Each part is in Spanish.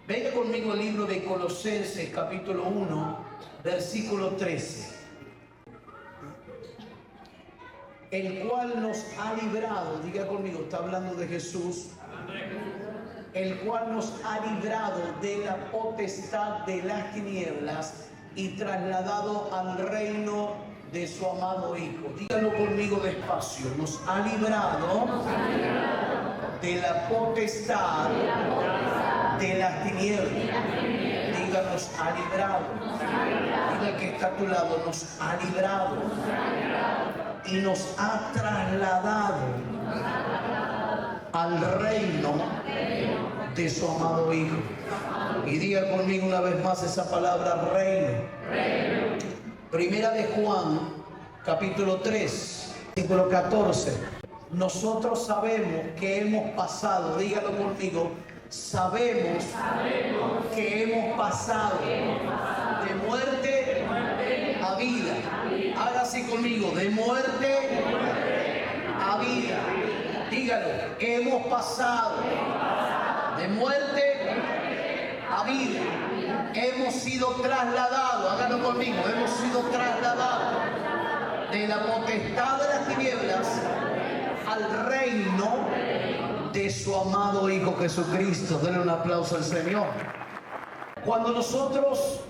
Venga conmigo al libro de Colosenses, capítulo 1, versículo 13. El cual nos ha librado, diga conmigo, está hablando de Jesús. El cual nos ha librado de la potestad de las tinieblas y trasladado al reino de su amado Hijo. Dígalo conmigo despacio. Nos ha librado de la potestad de las tinieblas. Diga, nos ha librado. Diga que está a tu lado, nos ha librado. Y nos ha trasladado al reino de su amado Hijo. Y diga conmigo una vez más esa palabra, reino. Primera de Juan, capítulo 3, versículo 14. Nosotros sabemos que hemos pasado, dígalo conmigo, sabemos que hemos pasado de muerte a vida. Haga así conmigo, de muerte a vida. Dígalo, hemos pasado de muerte a vida. Hemos sido trasladados, hágalo conmigo, hemos sido trasladados de la potestad de las tinieblas al reino de su amado Hijo Jesucristo. Denle un aplauso al Señor. Cuando nosotros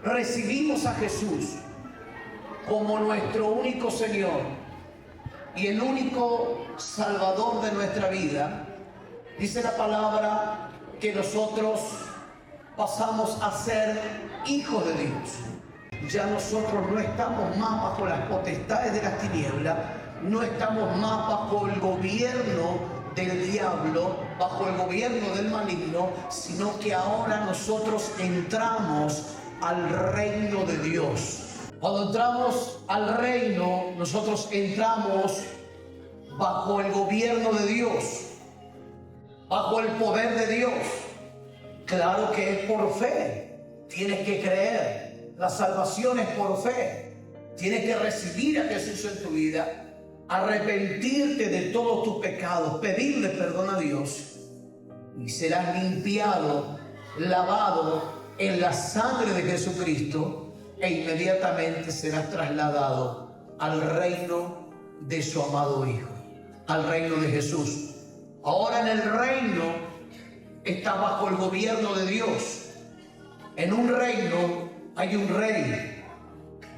recibimos a Jesús como nuestro único Señor y el único Salvador de nuestra vida, dice la palabra que nosotros pasamos a ser hijos de Dios. Ya nosotros no estamos más bajo las potestades de las tinieblas, no estamos más bajo el gobierno del diablo, bajo el gobierno del maligno, sino que ahora nosotros entramos al reino de Dios. Cuando entramos al reino, nosotros entramos bajo el gobierno de Dios, bajo el poder de Dios. Claro que es por fe, tienes que creer, la salvación es por fe, tienes que recibir a Jesús en tu vida, arrepentirte de todos tus pecados, pedirle perdón a Dios y serás limpiado, lavado en la sangre de Jesucristo e inmediatamente serás trasladado al reino de su amado Hijo, al reino de Jesús. Ahora en el reino está bajo el gobierno de Dios. En un reino hay un rey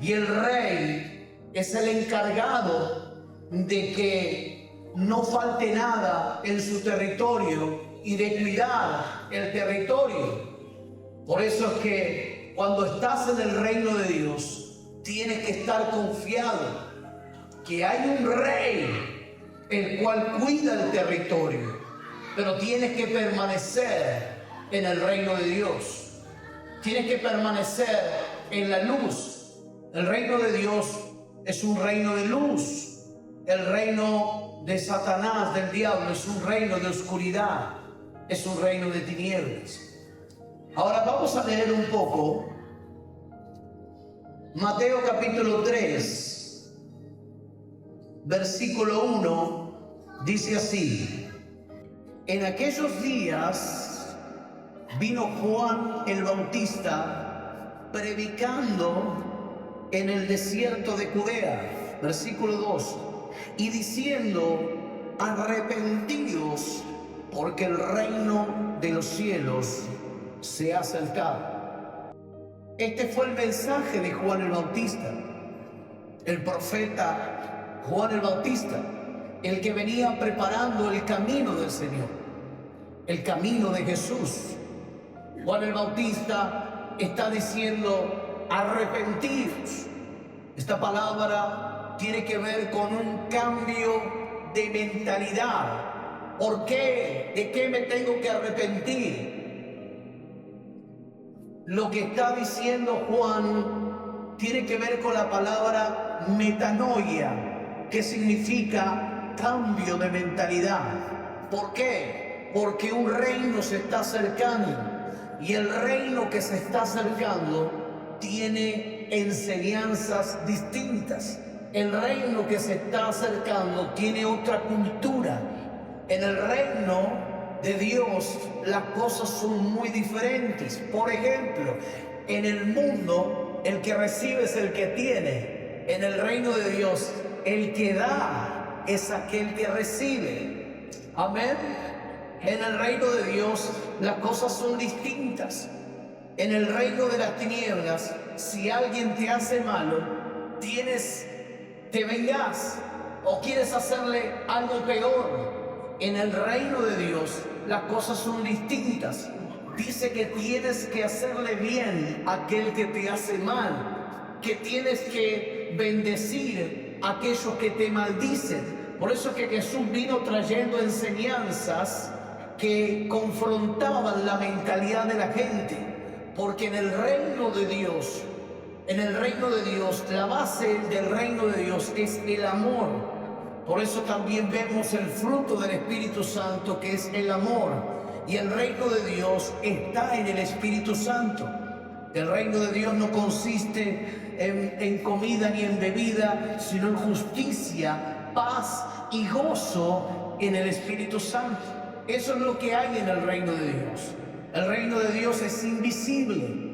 y el rey es el encargado de que no falte nada en su territorio y de cuidar el territorio. Por eso es que cuando estás en el reino de Dios tienes que estar confiado que hay un rey el cual cuida el territorio, pero tienes que permanecer en el reino de Dios. Tienes que permanecer en la luz. El reino de Dios es un reino de luz. El reino de Satanás, del diablo, es un reino de oscuridad. Es un reino de tinieblas. Ahora vamos a leer un poco Mateo capítulo 3, versículo 1, dice así: en aquellos días vino Juan el Bautista predicando en el desierto de Judea, versículo 2, y diciendo: arrepentidos, porque el reino de los cielos se ha acercado. Este fue el mensaje de Juan el Bautista, el profeta Juan el Bautista, el que venía preparando el camino del Señor, el camino de Jesús. Juan el Bautista está diciendo: arrepentidos. Esta palabra tiene que ver con un cambio de mentalidad. ¿Por qué? ¿De qué me tengo que arrepentir? Lo que está diciendo Juan tiene que ver con la palabra metanoia, que significa cambio de mentalidad. ¿Por qué? Porque un reino se está acercando y el reino que se está acercando tiene enseñanzas distintas. El reino que se está acercando tiene otra cultura. En el reino de Dios las cosas son muy diferentes. Por ejemplo, en el mundo el que recibe es el que tiene. En el reino de Dios el que da es aquel que recibe. Amén. En el reino de Dios las cosas son distintas. En el reino de las tinieblas, si alguien te hace malo, te vengas o quieres hacerle algo peor. En el reino de Dios las cosas son distintas. Dice que tienes que hacerle bien a aquel que te hace mal, que tienes que bendecir a aquellos que te maldicen. Por eso es que Jesús vino trayendo enseñanzas que confrontaban la mentalidad de la gente, porque en el reino de Dios, la base del reino de Dios es el amor. Por eso también vemos el fruto del Espíritu Santo, que es el amor. Y el reino de Dios está en el Espíritu Santo. El reino de Dios no consiste en comida ni en bebida, sino en justicia, paz y gozo en el Espíritu Santo. Eso es lo que hay en el reino de Dios. El reino de Dios es invisible.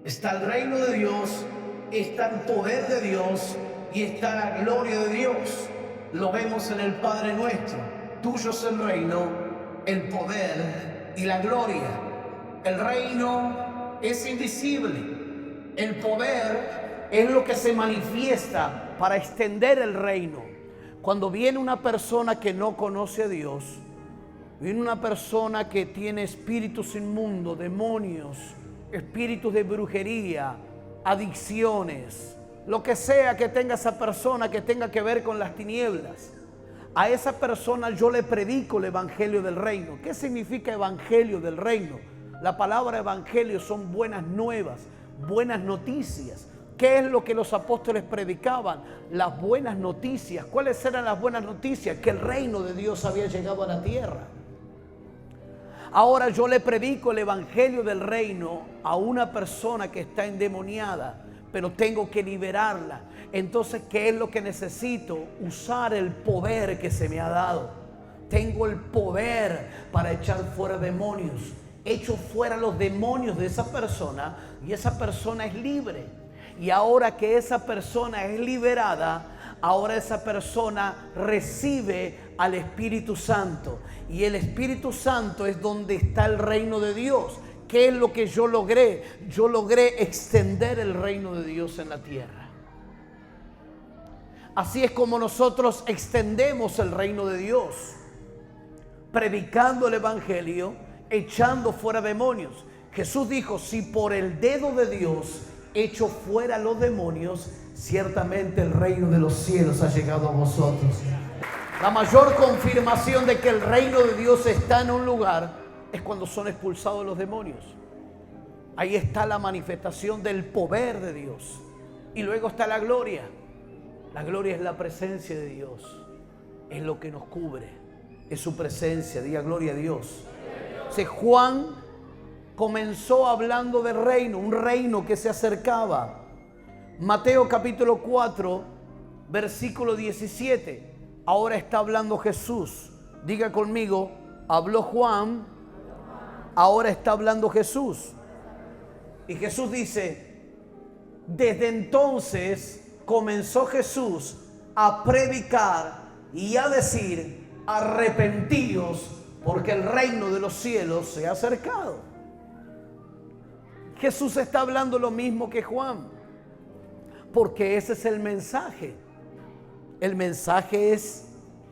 Está el reino de Dios, está el poder de Dios y está la gloria de Dios. Lo vemos en el Padre Nuestro. Tuyo es el reino, el poder y la gloria. El reino es invisible. El poder es lo que se manifiesta para extender el reino. Cuando viene una persona que no conoce a Dios, viene una persona que tiene espíritus inmundos, demonios, espíritus de brujería, adicciones, lo que sea que tenga esa persona que tenga que ver con las tinieblas. A esa persona yo le predico el evangelio del reino. ¿Qué significa evangelio del reino? La palabra evangelio son buenas nuevas, buenas noticias. ¿Qué es lo que los apóstoles predicaban? Las buenas noticias. ¿Cuáles eran las buenas noticias? Que el reino de Dios había llegado a la tierra. Ahora yo le predico el evangelio del reino a una persona que está endemoniada, pero tengo que liberarla. Entonces, ¿qué es lo que necesito? Usar el poder que se me ha dado. Tengo el poder para echar fuera demonios. Echo fuera los demonios de esa persona y esa persona es libre. Y ahora que esa persona es liberada, ahora esa persona recibe al Espíritu Santo. Y el Espíritu Santo es donde está el reino de Dios. ¿Qué es lo que yo logré? Yo logré extender el reino de Dios en la tierra. Así es como nosotros extendemos el reino de Dios, predicando el evangelio, echando fuera demonios. Jesús dijo: si por el dedo de Dios echo fuera los demonios, ciertamente el reino de los cielos ha llegado a vosotros. La mayor confirmación de que el reino de Dios está en un lugar es cuando son expulsados los demonios. Ahí está la manifestación del poder de Dios. Y luego está la gloria. La gloria es la presencia de Dios. Es lo que nos cubre. Es su presencia. Diga gloria a Dios. Juan comenzó hablando del reino, un reino que se acercaba. Mateo capítulo 4, versículo 17. Ahora está hablando Jesús. Diga conmigo: habló Juan, ahora está hablando Jesús. Y Jesús dice: desde entonces comenzó Jesús a predicar y a decir: arrepentíos, porque el reino de los cielos se ha acercado. Jesús está hablando lo mismo que Juan, porque ese es el mensaje. El mensaje es: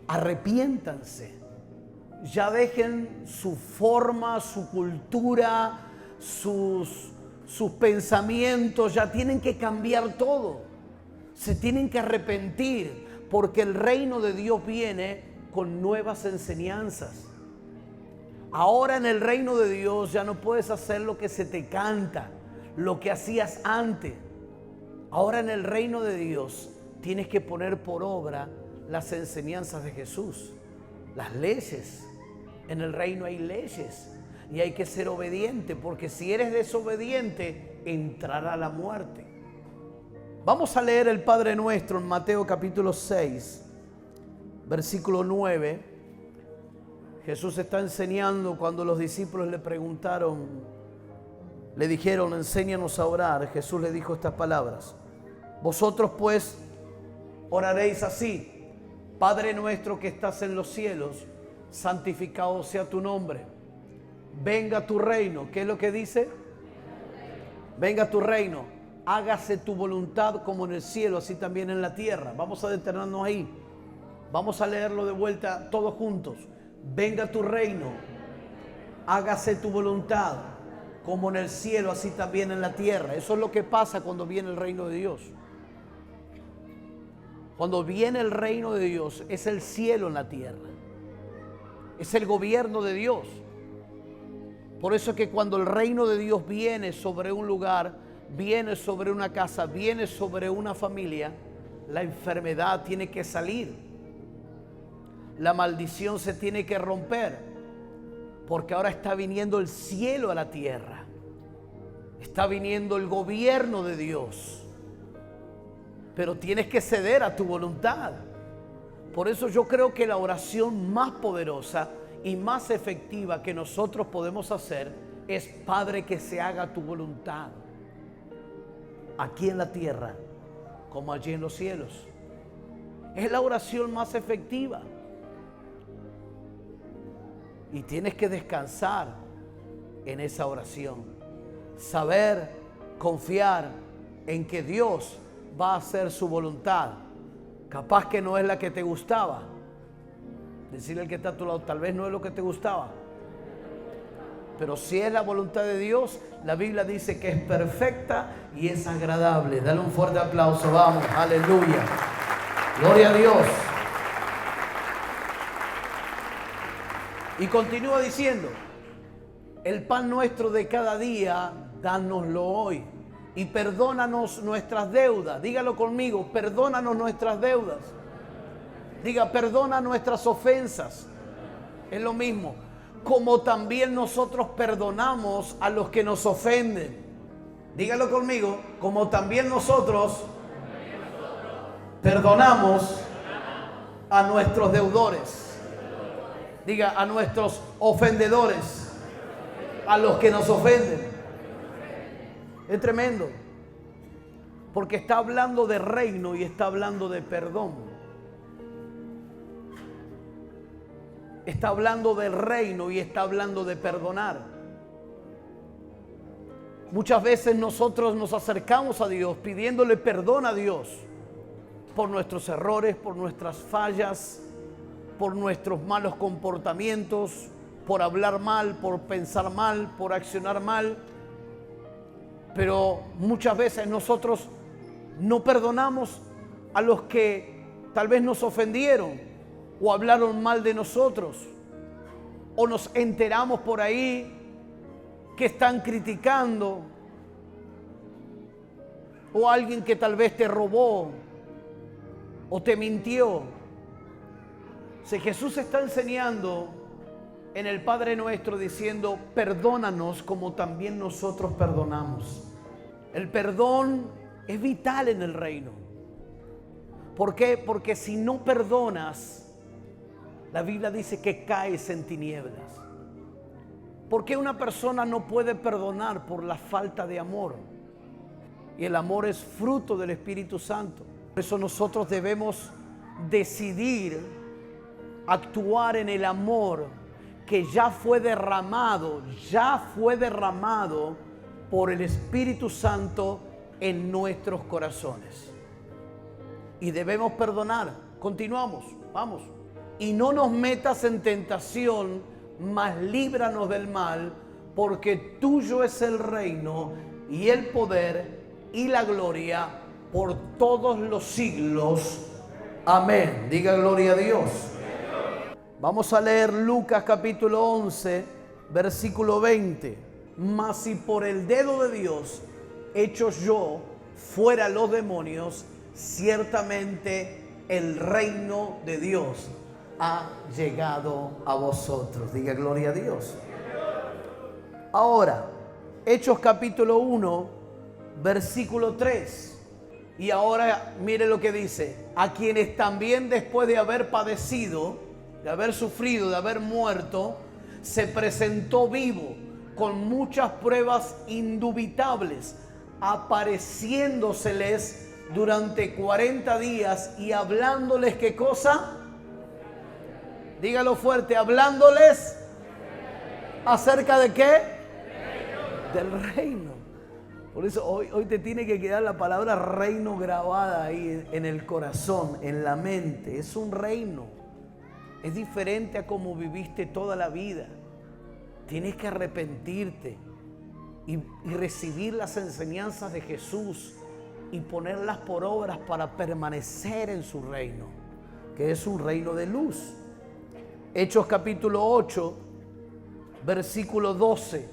arrepiéntanse. Ya dejen su forma, su cultura, sus pensamientos. Ya tienen que cambiar todo. Se tienen que arrepentir, porque el reino de Dios viene con nuevas enseñanzas. Ahora en el reino de Dios ya no puedes hacer lo que se te canta, lo que hacías antes. Ahora en el reino de Dios tienes que poner por obra las enseñanzas de Jesús, las leyes. En el reino hay leyes y hay que ser obediente, porque si eres desobediente entrará la muerte. Vamos a leer el Padre Nuestro en Mateo capítulo 6, versículo 9. Jesús está enseñando. Cuando los discípulos le preguntaron, le dijeron, enséñanos a orar, Jesús le dijo estas palabras: vosotros pues oraréis así: Padre nuestro que estás en los cielos, santificado sea tu nombre. Venga tu reino. ¿Qué es lo que dice? Venga tu reino. Hágase tu voluntad como en el cielo, así también en la tierra. Vamos a detenernos ahí. Vamos a leerlo de vuelta todos juntos. Venga tu reino. Hágase tu voluntad como en el cielo, así también en la tierra. Eso es lo que pasa cuando viene el reino de Dios. Cuando viene el reino de Dios, es el cielo en la tierra. Es el gobierno de Dios. Por eso es que cuando el reino de Dios viene sobre un lugar, viene sobre una casa, viene sobre una familia, la enfermedad tiene que salir. La maldición se tiene que romper. Porque ahora está viniendo el cielo a la tierra. Está viniendo el gobierno de Dios. Pero tienes que ceder a tu voluntad. Por eso yo creo que la oración más poderosa y más efectiva que nosotros podemos hacer es: Padre, que se haga tu voluntad, aquí en la tierra como allí en los cielos. Es la oración más efectiva. Y tienes que descansar en esa oración. Saber, confiar en que Dios va a hacer su voluntad. Capaz que no es la que te gustaba. Decirle al que está a tu lado, tal vez no es lo que te gustaba. Pero si es la voluntad de Dios, la Biblia dice que es perfecta y es agradable. Dale un fuerte aplauso, vamos, aleluya. Gloria a Dios. Y continúa diciendo: el pan nuestro de cada día, dánoslo hoy. Y perdónanos nuestras deudas. Dígalo conmigo: perdónanos nuestras deudas. Diga: perdona nuestras ofensas. Es lo mismo. Como también nosotros perdonamos a los que nos ofenden. Dígalo conmigo: como también nosotros perdonamos a nuestros deudores. Diga: a nuestros ofendedores, a los que nos ofenden. Es tremendo, porque está hablando de reino y está hablando de perdón. Está hablando del reino y está hablando de perdonar. Muchas veces nosotros nos acercamos a Dios pidiéndole perdón a Dios por nuestros errores, por nuestras fallas, por nuestros malos comportamientos, por hablar mal, por pensar mal, por accionar mal. Pero muchas veces nosotros no perdonamos a los que tal vez nos ofendieron o hablaron mal de nosotros, o nos enteramos por ahí que están criticando, o alguien que tal vez te robó o te mintió. Si Jesús está enseñando en el Padre Nuestro diciendo: perdónanos como también nosotros perdonamos. El perdón es vital en el reino. ¿Por qué? Porque si no perdonas, la Biblia dice que caes en tinieblas. ¿Por qué una persona no puede perdonar? Por la falta de amor. Y el amor es fruto del Espíritu Santo. Por eso nosotros debemos decidir actuar en el amor que ya fue derramado por el Espíritu Santo en nuestros corazones. Y debemos perdonar. Continuamos, vamos. Y no nos metas en tentación, mas líbranos del mal, porque tuyo es el reino y el poder y la gloria por todos los siglos. Amén. Diga gloria a Dios. Vamos a leer Lucas capítulo 11, versículo 20. Mas si por el dedo de Dios hecho yo fuera los demonios, ciertamente el reino de Dios ha llegado a vosotros. Diga gloria a Dios. Ahora, Hechos capítulo 1, versículo 3. Y ahora mire lo que dice: a quienes también después de haber padecido de haber sufrido, de haber muerto, se presentó vivo con muchas pruebas indubitables, apareciéndoseles durante 40 días y hablándoles, ¿qué cosa? Dígalo fuerte, hablándoles acerca de qué? Del reino. Por eso hoy te tiene que quedar la palabra reino grabada ahí en el corazón, en la mente. Es un reino. Es diferente a como viviste toda la vida. Tienes que arrepentirte y recibir las enseñanzas de Jesús y ponerlas por obras para permanecer en su reino, que es un reino de luz. Hechos capítulo 8, versículo 12.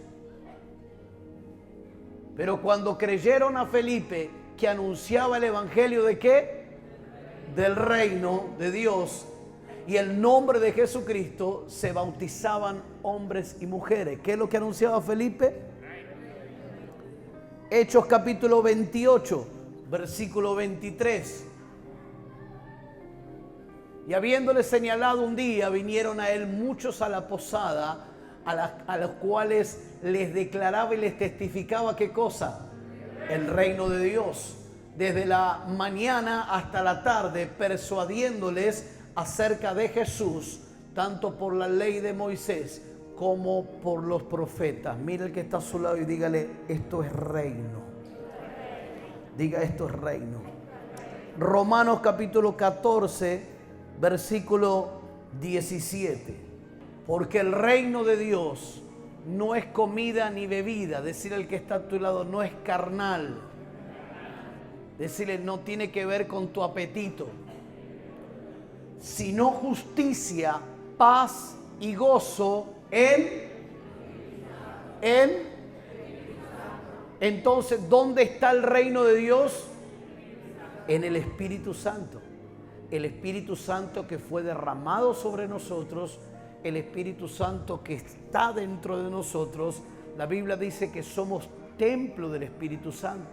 Pero cuando creyeron a Felipe, que anunciaba el evangelio ¿de qué? Del reino de Dios y el nombre de Jesucristo, se bautizaban hombres y mujeres. ¿Qué es lo que anunciaba Felipe? Hechos capítulo 28, versículo 23. Y habiéndole señalado un día, vinieron a él muchos a la posada, a los cuales les declaraba y les testificaba ¿qué cosa? El reino de Dios. Desde la mañana hasta la tarde, persuadiéndoles acerca de Jesús, tanto por la ley de Moisés como por los profetas. Mira el que está a su lado y dígale, esto es reino. Diga, esto es reino. Romanos capítulo 14, versículo 17. Porque el reino de Dios no es comida ni bebida. Decirle al que está a tu lado, no es carnal. Decirle, no tiene que ver con tu apetito, sino justicia, paz y gozo Entonces, ¿dónde está el reino de Dios? En el Espíritu Santo. El Espíritu Santo que fue derramado sobre nosotros, el Espíritu Santo que está dentro de nosotros. La Biblia dice que somos templo del Espíritu Santo.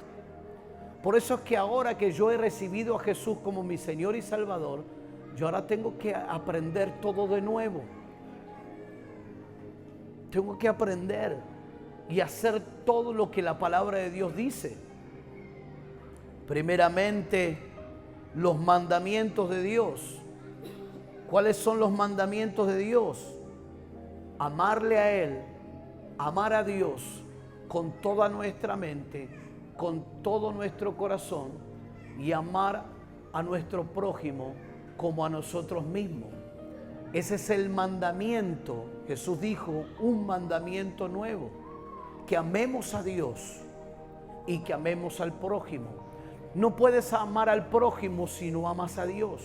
Por eso es que ahora que yo he recibido a Jesús como mi Señor y Salvador, yo ahora tengo que aprender todo de nuevo. Tengo que aprender y hacer todo lo que la palabra de Dios dice. Primeramente, los mandamientos de Dios. ¿Cuáles son los mandamientos de Dios? Amarle a Él, amar a Dios con toda nuestra mente, con todo nuestro corazón y amar a nuestro prójimo como a nosotros mismos. Ese es el mandamiento. Jesús dijo, un mandamiento nuevo, que amemos a Dios y que amemos al prójimo. No puedes amar al prójimo si no amas a Dios.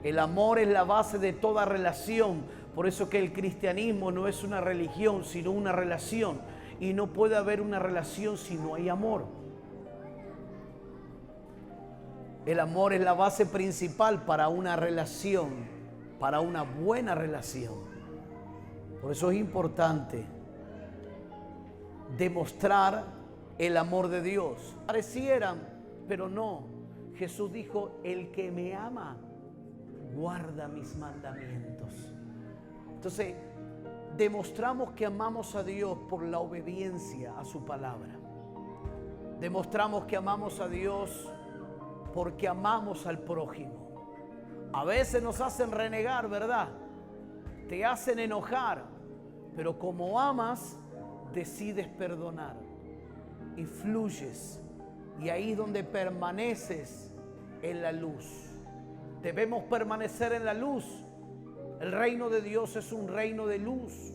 El amor es la base de toda relación. Por eso que el cristianismo no es una religión, sino una relación. Y no puede haber una relación si no hay amor. El amor es la base principal para una relación, para una buena relación. Por eso es importante demostrar el amor de Dios. Parecieran, pero no. Jesús dijo, el que me ama, guarda mis mandamientos. Entonces, demostramos que amamos a Dios por la obediencia a su palabra. Demostramos que amamos a Dios porque amamos al prójimo. A veces nos hacen renegar, ¿verdad? Te hacen enojar, pero como amas, decides perdonar y fluyes. Y ahí es donde permaneces en la luz. Debemos permanecer en la luz. El reino de Dios es un reino de luz.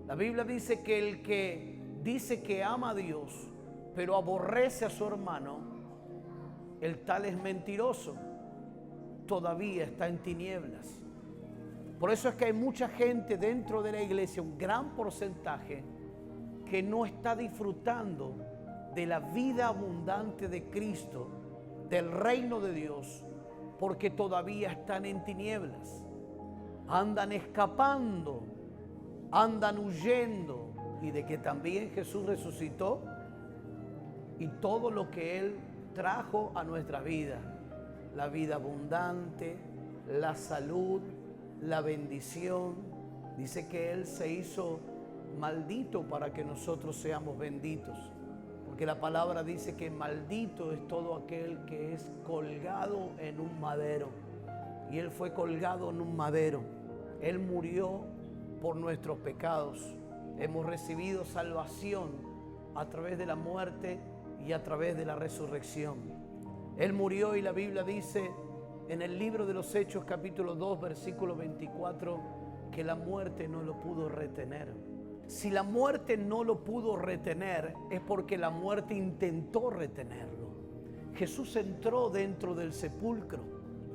La Biblia dice que el que dice que ama a Dios, pero aborrece a su hermano, el tal es mentiroso. Todavía está en tinieblas. Por eso es que hay mucha gente dentro de la iglesia, un gran porcentaje, que no está disfrutando de la vida abundante de Cristo, del reino de Dios, porque todavía están en tinieblas. Andan escapando, andan huyendo, y de que también Jesús resucitó y todo lo que Él trajo a nuestra vida, la vida abundante, la salud, la bendición. Dice que Él se hizo maldito para que nosotros seamos benditos. Porque la palabra dice que maldito es todo aquel que es colgado en un madero. Y Él fue colgado en un madero. Él murió por nuestros pecados. Hemos recibido salvación a través de la muerte y a través de la resurrección. Él murió y la Biblia dice en el libro de los Hechos capítulo 2 versículo 24 que la muerte no lo pudo retener. Si la muerte no lo pudo retener es porque la muerte intentó retenerlo. Jesús entró dentro del sepulcro.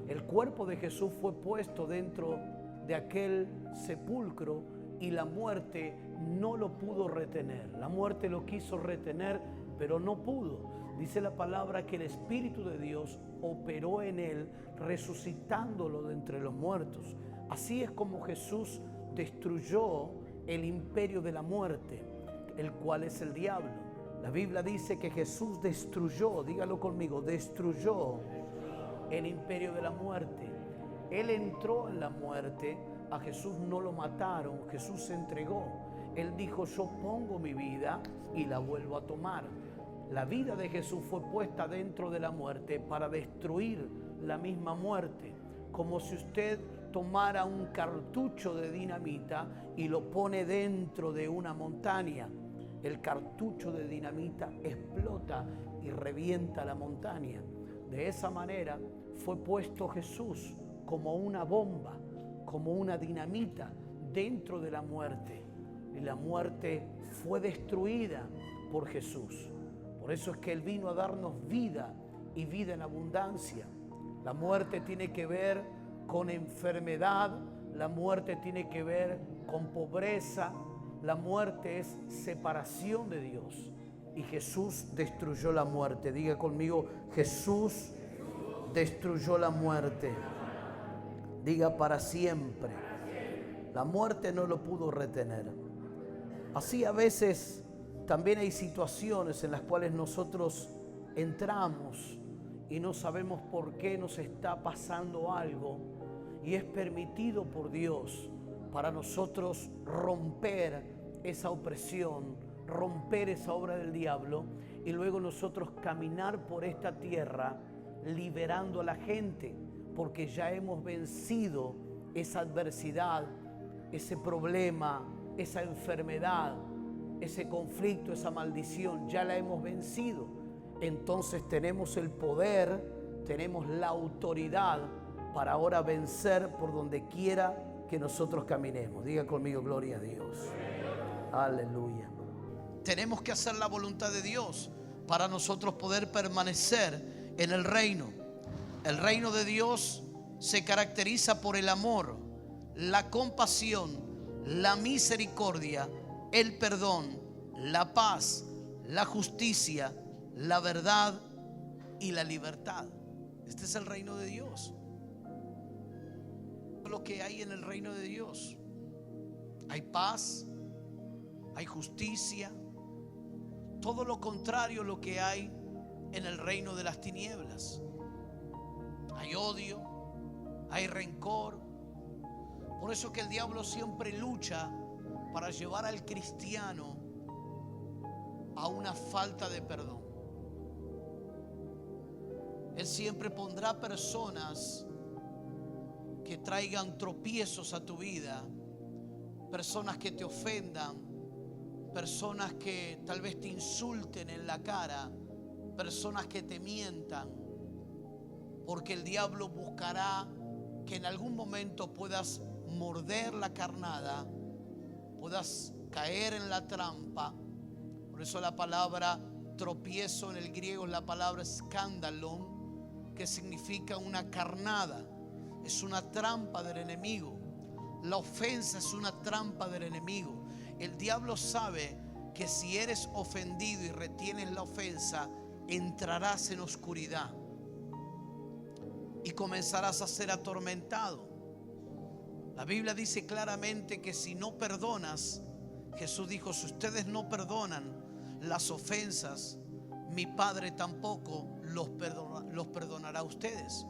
El cuerpo de Jesús fue puesto dentro de aquel sepulcro y la muerte no lo pudo retener. La muerte lo quiso retener, pero no pudo. Dice la palabra que el Espíritu de Dios operó en él, resucitándolo de entre los muertos. Así es como Jesús destruyó el imperio de la muerte, el cual es el diablo. La Biblia dice que Jesús destruyó, dígalo conmigo, destruyó el imperio de la muerte. Él entró en la muerte, a Jesús no lo mataron, Jesús se entregó. Él dijo, yo pongo mi vida y la vuelvo a tomar. La vida de Jesús fue puesta dentro de la muerte para destruir la misma muerte. Como si usted tomara un cartucho de dinamita y lo pone dentro de una montaña. El cartucho de dinamita explota y revienta la montaña. De esa manera fue puesto Jesús como una bomba, como una dinamita dentro de la muerte. Y la muerte fue destruida por Jesús. Por eso es que Él vino a darnos vida y vida en abundancia. La muerte tiene que ver con enfermedad, la muerte tiene que ver con pobreza, la muerte es separación de Dios. Y Jesús destruyó la muerte. Diga conmigo, Jesús destruyó la muerte. Diga para siempre. La muerte no lo pudo retener. Así a veces también hay situaciones en las cuales nosotros entramos y no sabemos por qué nos está pasando algo y es permitido por Dios para nosotros romper esa opresión, romper esa obra del diablo y luego nosotros caminar por esta tierra liberando a la gente porque ya hemos vencido esa adversidad, ese problema, esa enfermedad, ese conflicto, esa maldición, ya la hemos vencido. Entonces tenemos el poder, tenemos la autoridad para ahora vencer por donde quiera que nosotros caminemos. Diga conmigo, gloria a Dios. Aleluya. Tenemos que hacer la voluntad de Dios para nosotros poder permanecer en el reino. El reino de Dios se caracteriza por el amor, la compasión, la misericordia, el perdón, la paz, la justicia, la verdad y la libertad. Este es el reino de Dios. Lo que hay en el reino de Dios. Hay paz, hay justicia, todo lo contrario a lo que hay en el reino de las tinieblas. Hay odio, hay rencor. Por eso que el diablo siempre lucha para llevar al cristiano a una falta de perdón. Él siempre pondrá personas que traigan tropiezos a tu vida, personas que te ofendan, personas que tal vez te insulten en la cara, personas que te mientan, porque el diablo buscará que en algún momento puedas morder la carnada, puedas caer en la trampa. Por eso la palabra tropiezo en el griego es la palabra skandalon, que significa una carnada. Es una trampa del enemigo. La ofensa es una trampa del enemigo. El diablo sabe que si eres ofendido y retienes la ofensa, entrarás en oscuridad y comenzarás a ser atormentado. La Biblia dice claramente que si no perdonas, Jesús dijo, si ustedes no perdonan las ofensas, mi Padre tampoco los perdonará a ustedes.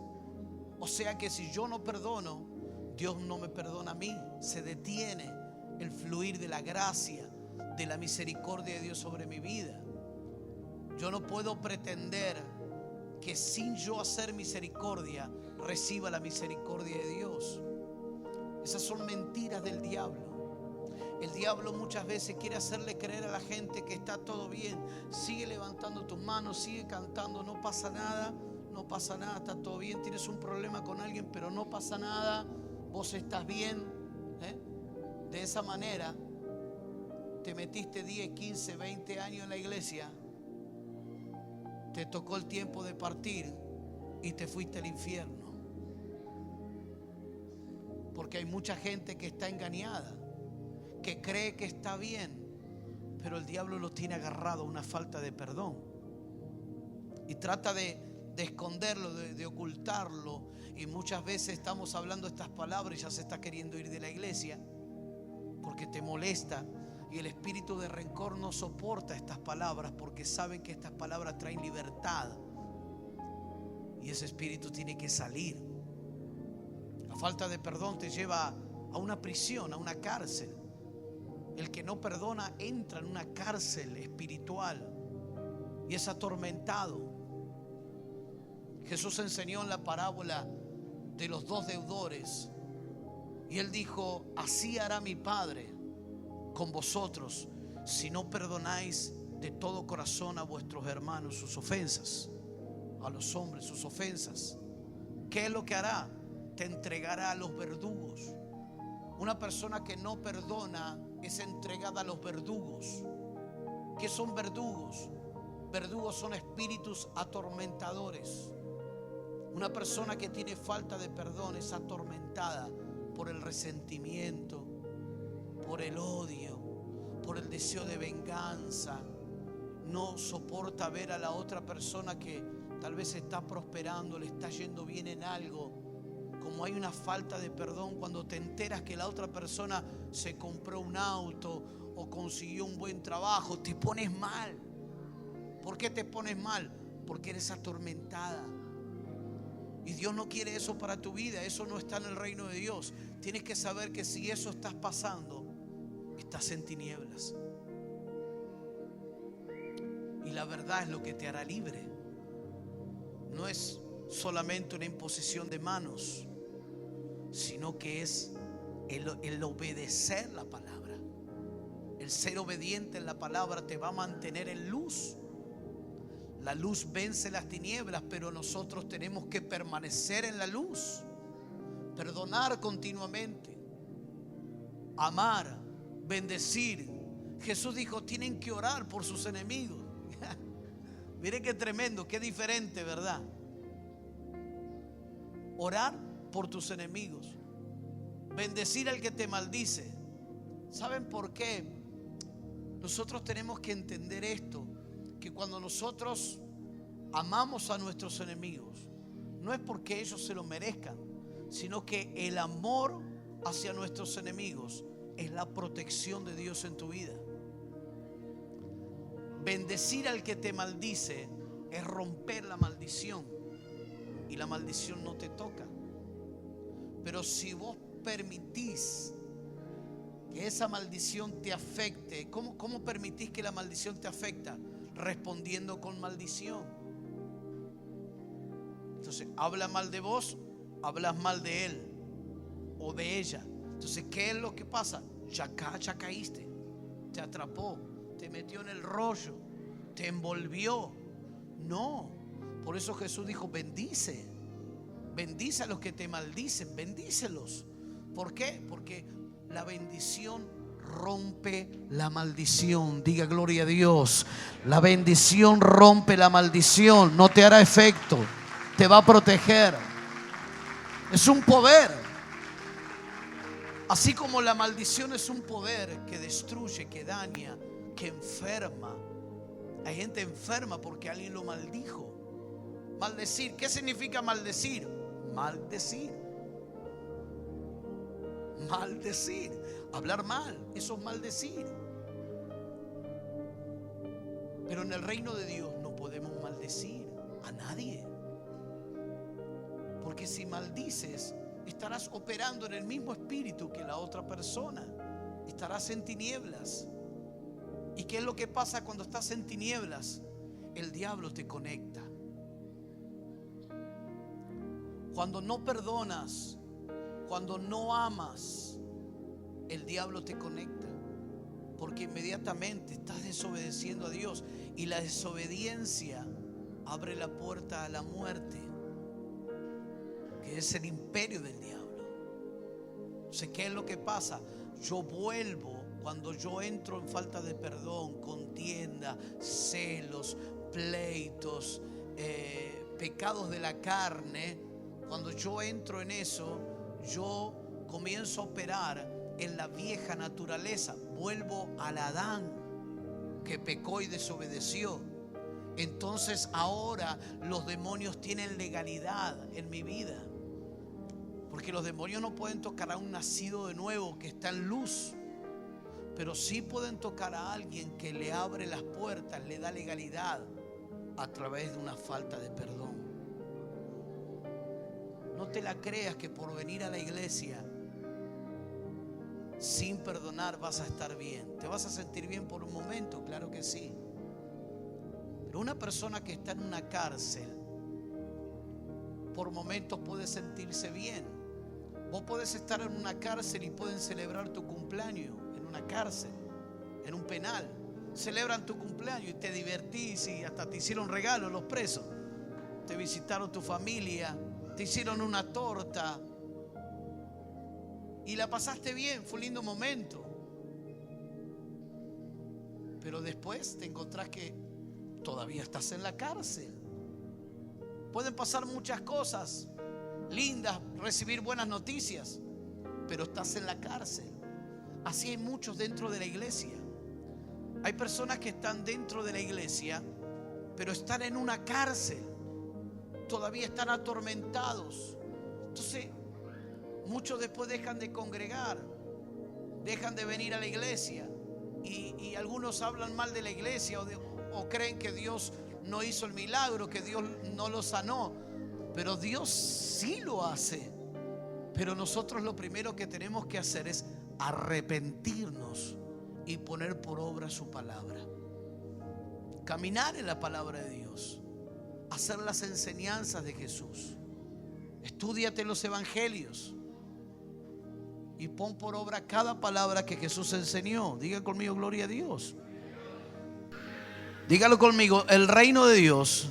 O sea que si yo no perdono, Dios no me perdona a mí. Se detiene el fluir de la gracia, de la misericordia de Dios sobre mi vida. Yo no puedo pretender que sin yo hacer misericordia reciba la misericordia de Dios. Esas son mentiras del diablo. El diablo muchas veces quiere hacerle creer a la gente que está todo bien. Sigue levantando tus manos, sigue cantando, no pasa nada, no pasa nada, está todo bien. Tienes un problema con alguien, pero no pasa nada, vos estás bien. De esa manera te metiste 10, 15, 20 años en la iglesia, te tocó el tiempo de partir y te fuiste al infierno. Porque hay mucha gente que está engañada, que cree que está bien, pero el diablo lo tiene agarrado a una falta de perdón y trata de esconderlo, de ocultarlo. Y muchas veces estamos hablando estas palabras y ya se está queriendo ir de la iglesia porque te molesta. Y el espíritu de rencor no soporta estas palabras porque sabe que estas palabras traen libertad. Y ese espíritu tiene que salir. La falta de perdón te lleva a una prisión, a una cárcel. El que no perdona entra en una cárcel espiritual y es atormentado. Jesús enseñó en la parábola de los dos deudores y Él dijo: así hará mi Padre con vosotros si no perdonáis de todo corazón a vuestros hermanos sus ofensas, a los hombres sus ofensas. ¿Qué es lo que hará? Te entregará a los verdugos. Una persona que no perdona es entregada a los verdugos. ¿Qué son verdugos? Verdugos son espíritus atormentadores. Una persona que tiene falta de perdón es atormentada por el resentimiento, por el odio, por el deseo de venganza. No soporta ver a la otra persona que tal vez está prosperando, le está yendo bien en algo. Como hay una falta de perdón cuando te enteras que la otra persona se compró un auto o consiguió un buen trabajo, te pones mal. ¿Por qué te pones mal? Porque eres atormentada. Y Dios no quiere eso para tu vida. Eso no está en el reino de Dios. Tienes que saber que si eso estás pasando, estás en tinieblas. Y la verdad es lo que te hará libre. No es solamente una imposición de manos, sino que es el obedecer la palabra. El ser obediente en la palabra te va a mantener en luz. La luz vence las tinieblas, pero nosotros tenemos que permanecer en la luz. Perdonar continuamente, amar, bendecir. Jesús dijo: tienen que orar por sus enemigos. Mire qué tremendo, qué diferente, ¿verdad? Orar por tus enemigos, bendecir al que te maldice. ¿Saben por qué? Nosotros tenemos que entender esto, que cuando nosotros amamos a nuestros enemigos, no es porque ellos se lo merezcan, sino que el amor hacia nuestros enemigos es la protección de Dios en tu vida. Bendecir al que te maldice es romper la maldición, y la maldición no te toca. Pero si vos permitís que esa maldición te afecte, ¿cómo permitís que la maldición te afecta? Respondiendo con maldición. Entonces, habla mal de vos, hablas mal de él o de ella. Entonces, ¿qué es lo que pasa? Ya caíste, te atrapó, te metió en el rollo, te envolvió. No, por eso Jesús dijo: bendice a los que te maldicen, bendícelos. ¿Por qué? Porque la bendición rompe la maldición. Diga gloria a Dios. La bendición rompe la maldición, no te hará efecto, te va a proteger. Es un poder. Así como la maldición es un poder que destruye, que daña, que enferma. Hay gente enferma porque alguien lo maldijo. Maldecir, ¿qué significa maldecir? Maldecir. Maldecir, hablar mal, eso es maldecir. Pero en el reino de Dios no podemos maldecir a nadie. Porque si maldices, estarás operando en el mismo espíritu que la otra persona. Estarás en tinieblas. ¿Y qué es lo que pasa cuando estás en tinieblas? El diablo te conecta. Cuando no perdonas, cuando no amas, el diablo te conecta, porque inmediatamente estás desobedeciendo a Dios, y la desobediencia abre la puerta a la muerte, que es el imperio del diablo. Entonces, ¿qué es lo que pasa? Yo vuelvo cuando yo entro en falta de perdón, contienda, celos, pleitos, pecados de la carne. Cuando yo entro en eso, yo comienzo a operar en la vieja naturaleza. Vuelvo al Adán que pecó y desobedeció. Entonces ahora los demonios tienen legalidad en mi vida, porque los demonios no pueden tocar a un nacido de nuevo que está en luz, pero sí pueden tocar a alguien que le abre las puertas, le da legalidad a través de una falta de perdón. No te la creas que por venir a la iglesia sin perdonar vas a estar bien. Te vas a sentir bien por un momento, claro que sí. Pero una persona que está en una cárcel, por momentos puede sentirse bien. Vos podés estar en una cárcel y pueden celebrar tu cumpleaños en una cárcel, en un penal. Celebran tu cumpleaños y te divertís y hasta te hicieron regalos los presos. Te visitaron tu familia, te hicieron una torta y la pasaste bien, fue un lindo momento. Pero después te encontrás que todavía estás en la cárcel. Pueden pasar muchas cosas lindas, recibir buenas noticias, pero estás en la cárcel. Así hay muchos dentro de la iglesia. Hay personas que están dentro de la iglesia, pero están en una cárcel. Todavía están atormentados. Entonces, muchos después dejan de congregar, dejan de venir a la iglesia, y algunos hablan mal de la iglesia o creen que Dios no hizo el milagro, que Dios no lo sanó. Pero Dios sí lo hace. Pero nosotros lo primero que tenemos que hacer es arrepentirnos y poner por obra su palabra. Caminar en la palabra de Dios. Hacer las enseñanzas de Jesús. Estúdiate los evangelios y pon por obra cada palabra que Jesús enseñó. Diga conmigo, gloria a Dios. Dígalo conmigo, el reino de Dios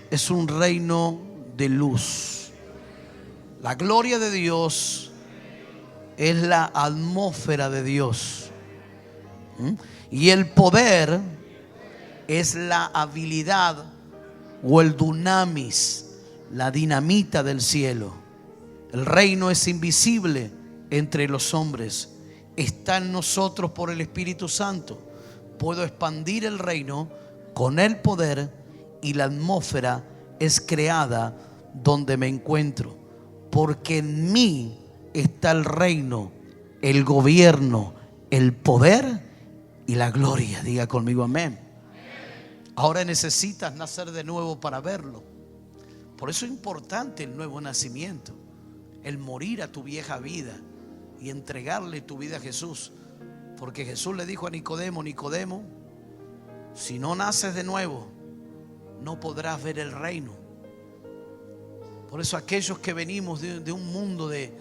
es un reino de luz. La gloria de Dios es la atmósfera de Dios. Y el poder es la habilidad o el dunamis, la dinamita del cielo. El reino es invisible entre los hombres. Está en nosotros por el Espíritu Santo. Puedo expandir el reino con el poder, y la atmósfera es creada donde me encuentro, porque en mí está el reino, el gobierno, el poder y la gloria. Diga conmigo amén. Ahora necesitas nacer de nuevo para verlo. Por eso es importante el nuevo nacimiento, el morir a tu vieja vida y entregarle tu vida a Jesús. Porque Jesús le dijo a Nicodemo: Nicodemo, si no naces de nuevo, no podrás ver el reino. Por eso aquellos que venimos de un mundo de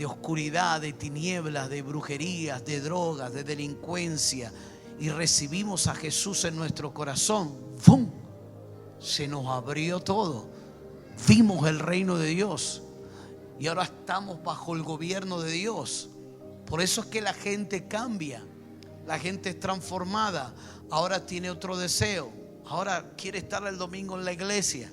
oscuridad, de tinieblas, de brujerías, de drogas, de delincuencia, y recibimos a Jesús en nuestro corazón, ¡fum!, se nos abrió todo. Vimos el reino de Dios y ahora estamos bajo el gobierno de Dios. Por eso es que la gente cambia, la gente es transformada. Ahora tiene otro deseo, ahora quiere estar el domingo en la iglesia,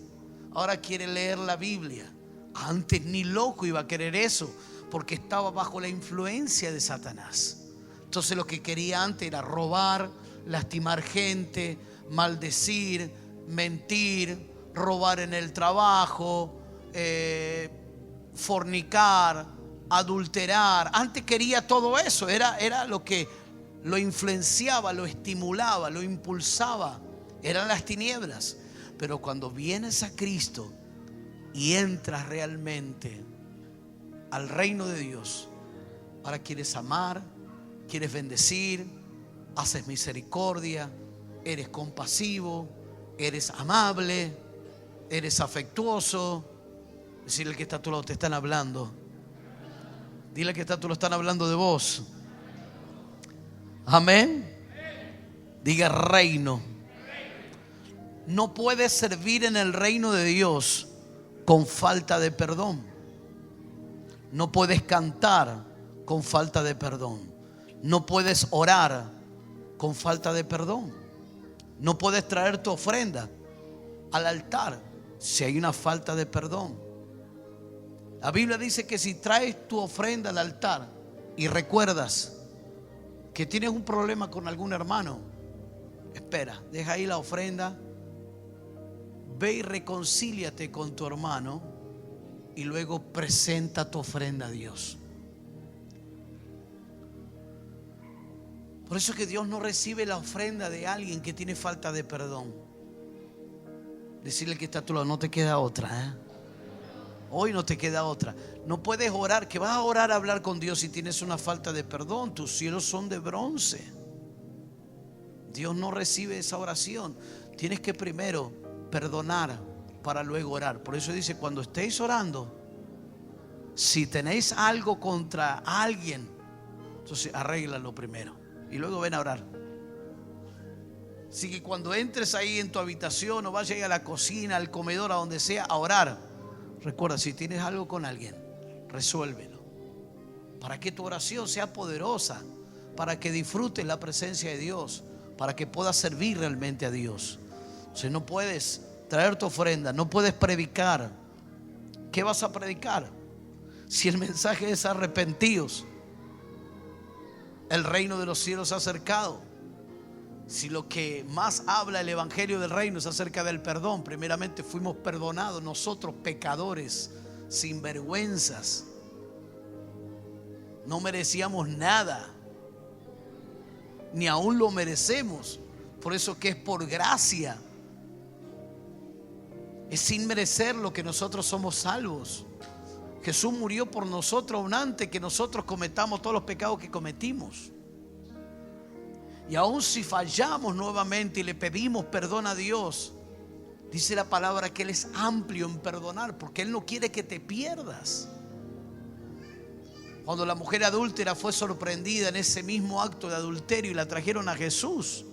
ahora quiere leer la Biblia. Antes ni loco iba a querer eso, porque estaba bajo la influencia de Satanás. Entonces lo que quería antes era robar, lastimar gente, maldecir, mentir, robar en el trabajo, fornicar, adulterar. Antes quería todo eso, era lo que lo influenciaba, lo estimulaba, lo impulsaba. Eran las tinieblas. Pero cuando vienes a Cristo y entras realmente al reino de Dios. Ahora quieres amar, quieres bendecir, haces misericordia, eres compasivo, eres amable, eres afectuoso. Decirle al que está a tu lado, te están hablando. Dile al que está a tu lado, están hablando de vos. Amén. Diga reino. No puedes servir en el reino de Dios con falta de perdón. No puedes cantar con falta de perdón. No puedes orar con falta de perdón. No puedes traer tu ofrenda al altar si hay una falta de perdón. La Biblia dice que si traes tu ofrenda al altar y recuerdas que tienes un problema con algún hermano, espera, deja ahí la ofrenda, ve y reconcíliate con tu hermano y luego presenta tu ofrenda a Dios. Por eso es que Dios no recibe la ofrenda de alguien que tiene falta de perdón. Decirle que está a tu lado, no te queda otra, Hoy no te queda otra. No puedes orar, que vas a orar a hablar con Dios si tienes una falta de perdón. Tus cielos son de bronce. Dios no recibe esa oración. Tienes que primero perdonar para luego orar. Por eso dice, cuando estéis orando, si tenéis algo contra alguien, entonces arréglalo primero y luego ven a orar. Así que cuando entres ahí en tu habitación o vayas a la cocina, al comedor, a donde sea, a orar, recuerda, si tienes algo con alguien, resuélvelo, para que tu oración sea poderosa, para que disfrutes la presencia de Dios, para que puedas servir realmente a Dios. O sea, no puedes traer tu ofrenda, no puedes predicar. ¿Qué vas a predicar? Si el mensaje es arrepentidos, el reino de los cielos se ha acercado. Si lo que más habla el evangelio del reino es acerca del perdón, primeramente fuimos perdonados nosotros, pecadores, sinvergüenzas, no merecíamos nada, ni aún lo merecemos. Por eso que es por gracia, es sin merecer lo que nosotros somos salvos. Jesús murió por nosotros aún antes que nosotros cometamos todos los pecados que cometimos. Y aún si fallamos nuevamente y le pedimos perdón a Dios, dice la palabra que Él es amplio en perdonar, porque Él no quiere que te pierdas. Cuando la mujer adúltera fue sorprendida en ese mismo acto de adulterio y la trajeron a Jesús,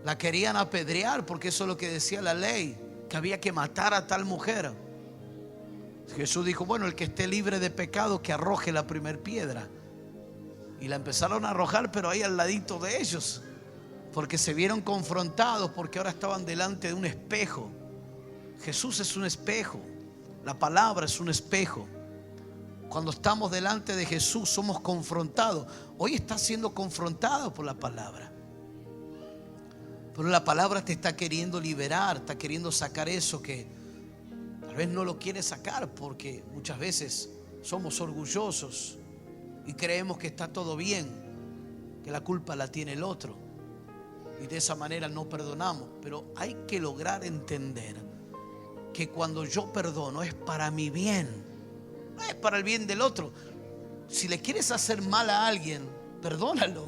la querían apedrear, porque eso es lo que decía la ley, que había que matar a tal mujer. Jesús dijo, bueno, el que esté libre de pecado, que arroje la primer piedra. Y la empezaron a arrojar, pero ahí al ladito de ellos, porque se vieron confrontados, porque ahora estaban delante de un espejo. Jesús es un espejo, la palabra es un espejo. Cuando estamos delante de Jesús somos confrontados. Hoy estás siendo confrontado por la palabra, pero la palabra te está queriendo liberar, está queriendo sacar eso que tal vez no lo quieres sacar, porque muchas veces somos orgullosos y creemos que está todo bien, que la culpa la tiene el otro, y de esa manera no perdonamos. Pero hay que lograr entender que cuando yo perdono es para mi bien, no es para el bien del otro. Si le quieres hacer mal a alguien, perdónalo.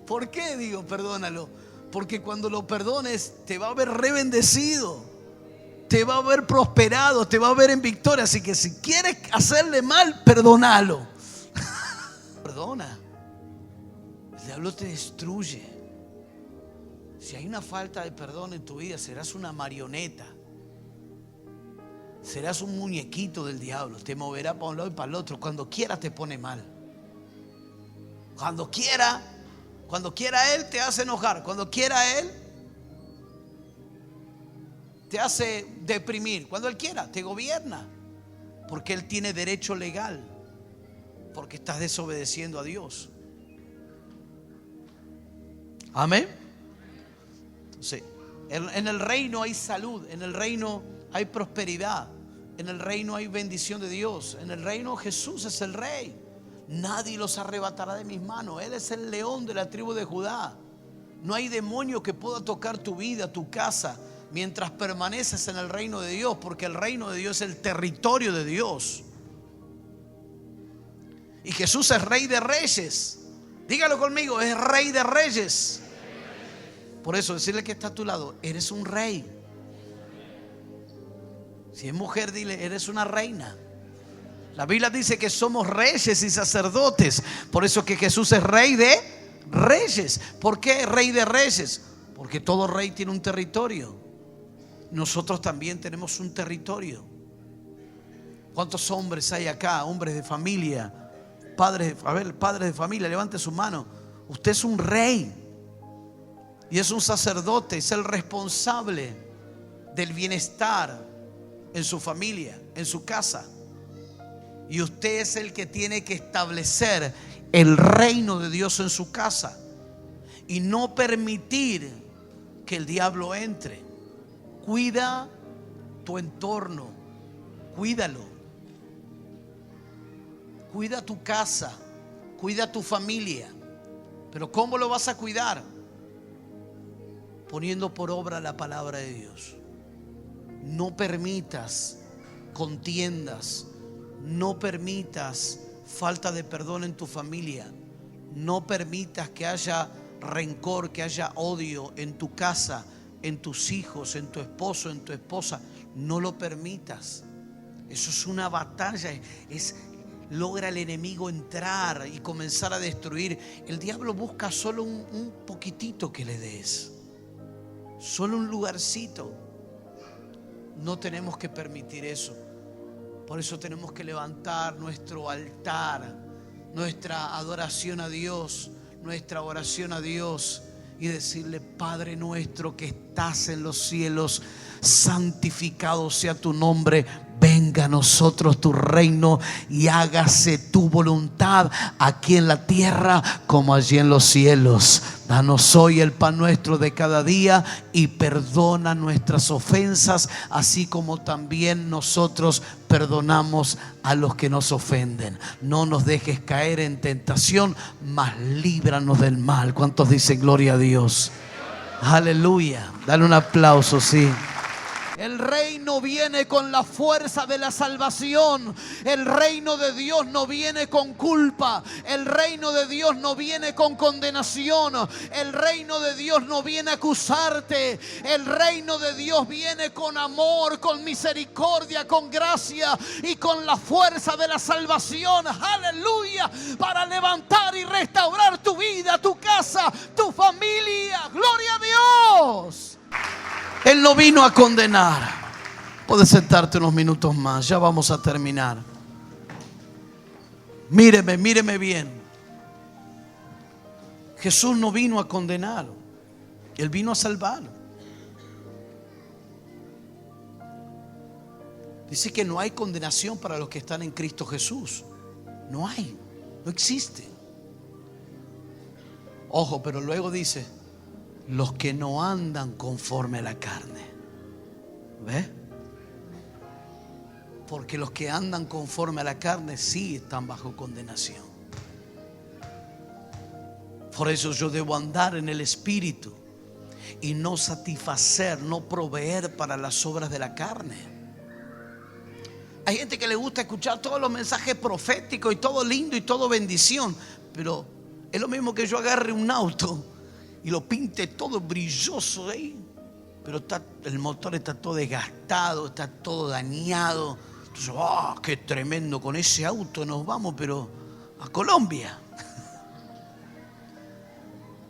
¿Por qué digo perdónalo? Porque cuando lo perdones te va a ver re bendecido, te va a ver prosperado, te va a ver en victoria. Así que si quieres hacerle mal, perdónalo. Perdona. El diablo te destruye. Si hay una falta de perdón en tu vida, serás una marioneta, serás un muñequito del diablo. Te moverá para un lado y para el otro. Cuando quiera te pone mal. Cuando quiera Él te hace enojar. Cuando quiera Él te hace deprimir. Cuando Él quiera te gobierna, porque Él tiene derecho legal, porque estás desobedeciendo a Dios. Amén. Entonces, en el reino hay salud, en el reino hay prosperidad, en el reino hay bendición de Dios, en el reino Jesús es el rey. Nadie los arrebatará de mis manos. Él es el león de la tribu de Judá. No hay demonio que pueda tocar tu vida, tu casa, mientras permaneces en el reino de Dios, porque el reino de Dios es el territorio de Dios. Y Jesús es Rey de Reyes. Dígalo conmigo, es Rey de Reyes. Por eso decirle que está a tu lado, eres un rey. Si es mujer, dile, eres una reina. La Biblia dice que somos reyes y sacerdotes. Por eso que Jesús es Rey de Reyes. ¿Por qué Rey de Reyes? Porque todo rey tiene un territorio. Nosotros también tenemos un territorio. ¿Cuántos hombres hay acá? Hombres de familia, padres de familia, levante su mano. Usted es un rey y es un sacerdote, es el responsable del bienestar en su familia, en su casa. Y usted es el que tiene que establecer el reino de Dios en su casa y no permitir que el diablo entre. Cuida tu entorno, cuídalo. Cuida tu casa, cuida tu familia. Pero ¿cómo lo vas a cuidar? Poniendo por obra la palabra de Dios. No permitas contiendas, no permitas falta de perdón en tu familia, no permitas que haya rencor, que haya odio en tu casa, en tus hijos, en tu esposo, en tu esposa. No lo permitas. Eso es una batalla. Logra el enemigo entrar y comenzar a destruir. El diablo busca solo un poquitito que le des, solo un lugarcito. No tenemos que permitir eso. Por eso tenemos que levantar nuestro altar, nuestra adoración a Dios, nuestra oración a Dios y decirle: Padre nuestro que estás en los cielos, santificado sea tu nombre. Venga a nosotros tu reino y hágase tu voluntad aquí en la tierra como allí en los cielos. Danos hoy el pan nuestro de cada día y perdona nuestras ofensas, así como también nosotros perdonamos a los que nos ofenden. No nos dejes caer en tentación, mas líbranos del mal. ¿Cuántos dicen gloria a Dios? Aleluya. Dale un aplauso, sí. El reino viene con la fuerza de la salvación. El reino de Dios no viene con culpa. El reino de Dios no viene con condenación. El reino de Dios no viene a acusarte. El reino de Dios viene con amor, con misericordia, con gracia y con la fuerza de la salvación. Aleluya. Para levantar y restaurar tu vida, tu casa, tu familia. Gloria a Dios. Él no vino a condenar. Puedes sentarte unos minutos más, ya vamos a terminar. Míreme bien. Jesús no vino a condenar, Él vino a salvar. Dice que no hay condenación para los que están en Cristo Jesús. No hay, no existe. Ojo, pero luego dice: los que no andan conforme a la carne. ¿Ve? Porque los que andan conforme a la carne sí están bajo condenación. Por eso yo debo andar en el Espíritu y no satisfacer, no proveer para las obras de la carne. Hay gente que le gusta escuchar todos los mensajes proféticos y todo lindo y todo bendición, pero es lo mismo que yo agarre un auto y lo pinte todo brilloso ahí, pero el motor está todo desgastado, está todo dañado. Entonces, qué tremendo, con ese auto nos vamos, pero a Colombia.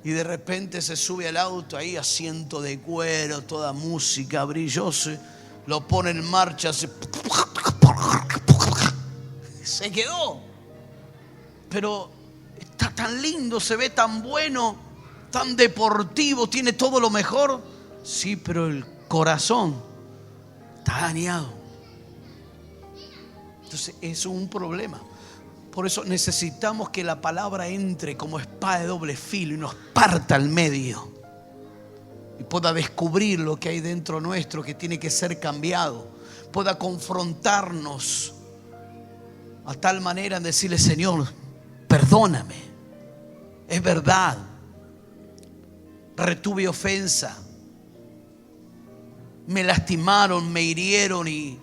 Y de repente se sube al auto ahí, asiento de cuero, toda música brillosa, lo pone en marcha, se quedó. Pero está tan lindo, se ve tan bueno, tan deportivo, tiene todo lo mejor. Sí, pero el corazón está dañado. Entonces eso es un problema. Por eso necesitamos que la palabra entre como espada de doble filo y nos parta al medio y pueda descubrir lo que hay dentro nuestro que tiene que ser cambiado, pueda confrontarnos a tal manera en decirle: Señor, perdóname, es verdad, retuve ofensa, me lastimaron, me hirieron y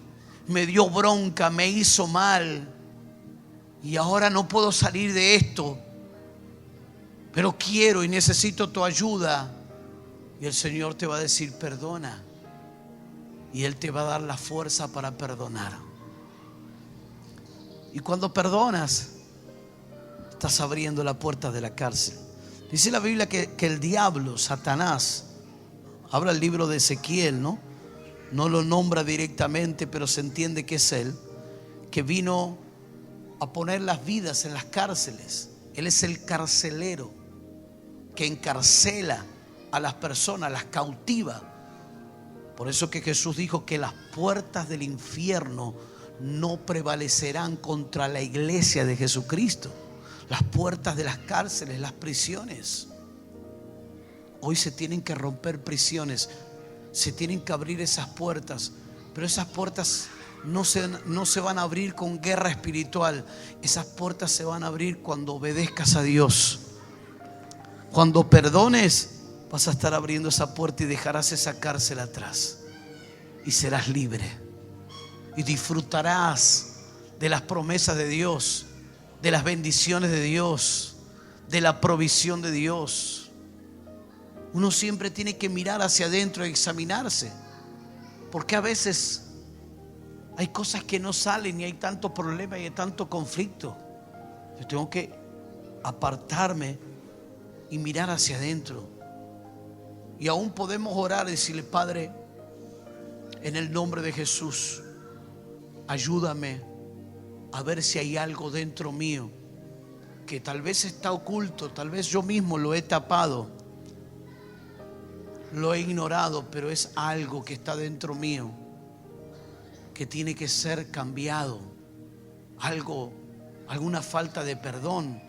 me dio bronca, me hizo mal. Y ahora no puedo salir de esto, pero quiero y necesito tu ayuda. Y el Señor te va a decir: perdona. Y Él te va a dar la fuerza para perdonar. Y cuando perdonas, estás abriendo la puerta de la cárcel. Dice la Biblia que el diablo, Satanás, habla el libro de Ezequiel, ¿no? No lo nombra directamente, pero se entiende que es él, que vino a poner las vidas en las cárceles. Él es el carcelero que encarcela a las personas, las cautiva. Por eso que Jesús dijo que las puertas del infierno no prevalecerán contra la iglesia de Jesucristo. Las puertas de las cárceles, las prisiones. Hoy se tienen que romper prisiones, se tienen que abrir esas puertas, pero esas puertas no se van a abrir con guerra espiritual. Esas puertas se van a abrir cuando obedezcas a Dios. Cuando perdones, vas a estar abriendo esa puerta y dejarás esa cárcel atrás y serás libre y disfrutarás de las promesas de Dios, de las bendiciones de Dios, de la provisión de Dios. Uno siempre tiene que mirar hacia adentro y examinarse, porque a veces hay cosas que no salen y hay tanto problema y hay tanto conflicto. Yo tengo que apartarme y mirar hacia adentro. Y aún podemos orar y decirle: Padre, en el nombre de Jesús, ayúdame a ver si hay algo dentro mío que tal vez está oculto, tal vez yo mismo lo he tapado, lo he ignorado, pero es algo que está dentro mío que tiene que ser cambiado. Algo, alguna falta de perdón,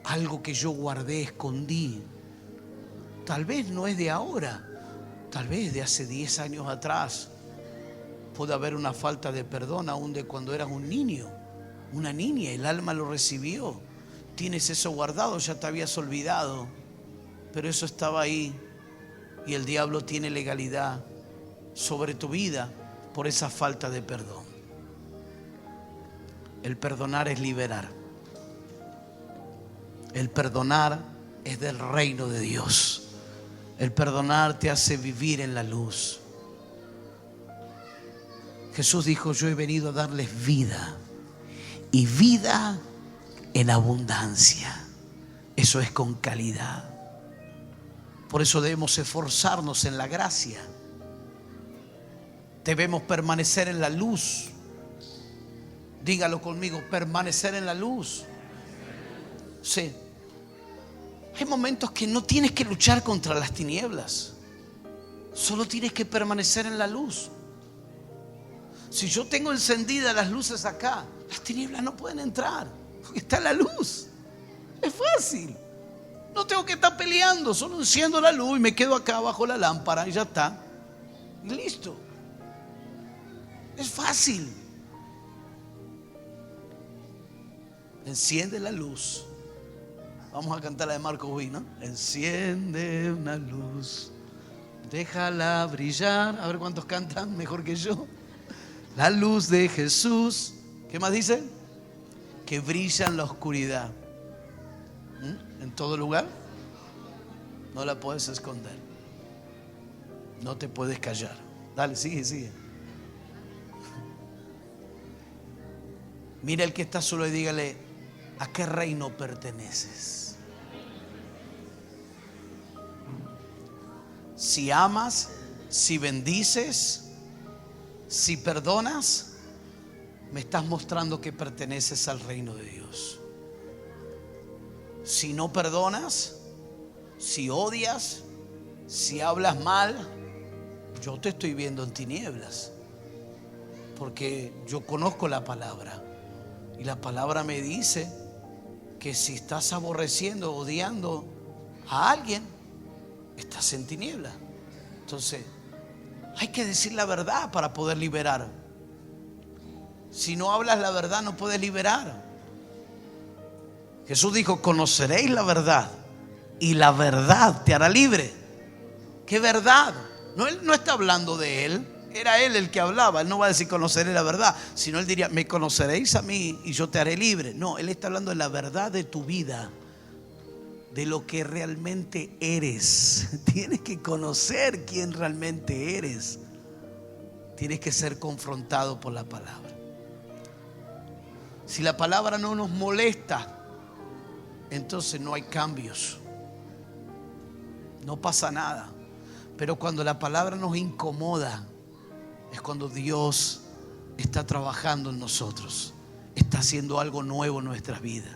algo que yo guardé, escondí. Tal vez no es de ahora, tal vez de hace 10 años atrás. Puede haber una falta de perdón aún de cuando eras un niño, una niña, el alma lo recibió. Tienes eso guardado, ya te habías olvidado, pero eso estaba ahí. Y el diablo tiene legalidad sobre tu vida por esa falta de perdón. El perdonar es liberar. El perdonar es del reino de Dios. El perdonar te hace vivir en la luz. Jesús dijo: yo he venido a darles vida, y vida en abundancia. Eso es con calidad. Por eso debemos esforzarnos en la gracia. Debemos permanecer en la luz. Dígalo conmigo: permanecer en la luz. Sí. Hay momentos que no tienes que luchar contra las tinieblas. Solo tienes que permanecer en la luz. Si yo tengo encendidas las luces acá, las tinieblas no pueden entrar, porque está la luz. Es fácil. No tengo que estar peleando, solo enciendo la luz y me quedo acá bajo la lámpara y ya está. Y listo. Es fácil. Enciende la luz. Vamos a cantar la de Marco Witt, ¿no? Enciende una luz, déjala brillar. A ver cuántos cantan mejor que yo. La luz de Jesús. ¿Qué más dice? Que brilla en la oscuridad. En todo lugar. No la puedes esconder. No te puedes callar. Dale, sigue, sigue. Mira el que está solo y dígale: ¿a qué reino perteneces? Si amas, si bendices, si perdonas, me estás mostrando que perteneces al reino de Dios. Si no perdonas, si odias, si hablas mal, yo te estoy viendo en tinieblas, porque yo conozco la palabra. Y la palabra me dice que si estás aborreciendo, odiando a alguien, estás en tinieblas. Entonces, hay que decir la verdad para poder liberar. Si no hablas la verdad, no puedes liberar. Jesús dijo: conoceréis la verdad y la verdad te hará libre. ¿Qué verdad? No, Él no está hablando de Él. Era él el que hablaba. Él no va a decir conoceré la verdad, sino él diría, me conoceréis a mí y yo te haré libre. No, él está hablando de la verdad de tu vida, de lo que realmente eres. Tienes que conocer quién realmente eres. Tienes que ser confrontado por la palabra. Si la palabra no nos molesta, entonces no hay cambios, no pasa nada. Pero cuando la palabra nos incomoda, es cuando Dios está trabajando en nosotros, está haciendo algo nuevo en nuestras vidas.